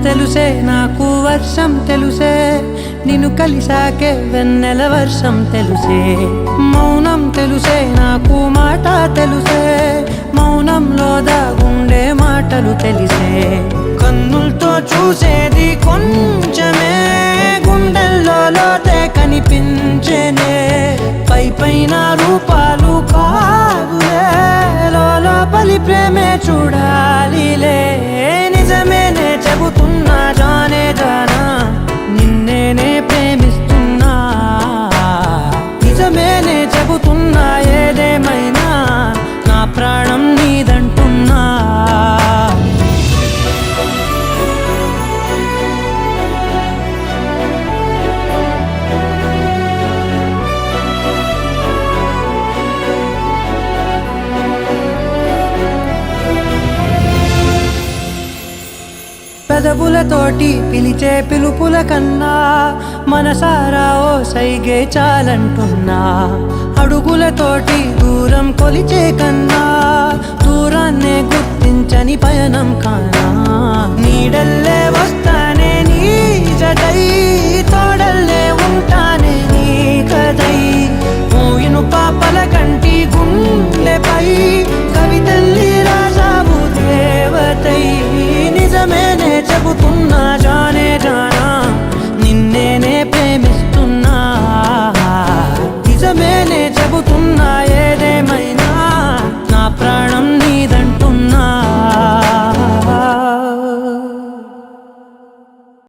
తెలుసే నాకు వర్షం తెలుసే నిన్ను కలిసాకే వెన్నెల వర్షం తెలుసే మౌనం తెలుసే నాకు మాట తెలుసే మౌనంలో దాగుండే మాటలు తెలిసే కన్నులతో చూసేది కొంచెమే గుండెల్లో లోతే కనిపించేనే పై పైన రూపాలు కాదులే లోపలి ప్రేమే చూడాలిలే నిజమేనే చెబుతున్నా జానే జానా నిన్నేనే ప్రేమిస్తున్నా నిజమేనే చెబుతున్నా ఏదేమైనా నా ప్రాణం నీదంటున్నా పెదవులతోటి పిలిచే పిలుపుల కన్నా మనసారా ఓ సైగే చాలంటున్నా అడుగులతోటి దూరం కొలిచే కన్నా దూరాన్నే గుర్తించని పయనం కానా నీడల్లే వస్తానే నీ జతై తోడల్లే ఉంటానే నీ కదై మోయిను పాపల కంటి గుండెపై కవితల్లి రాసావు దేవతై నిజమేనే చెబుతున్నా జానే జానా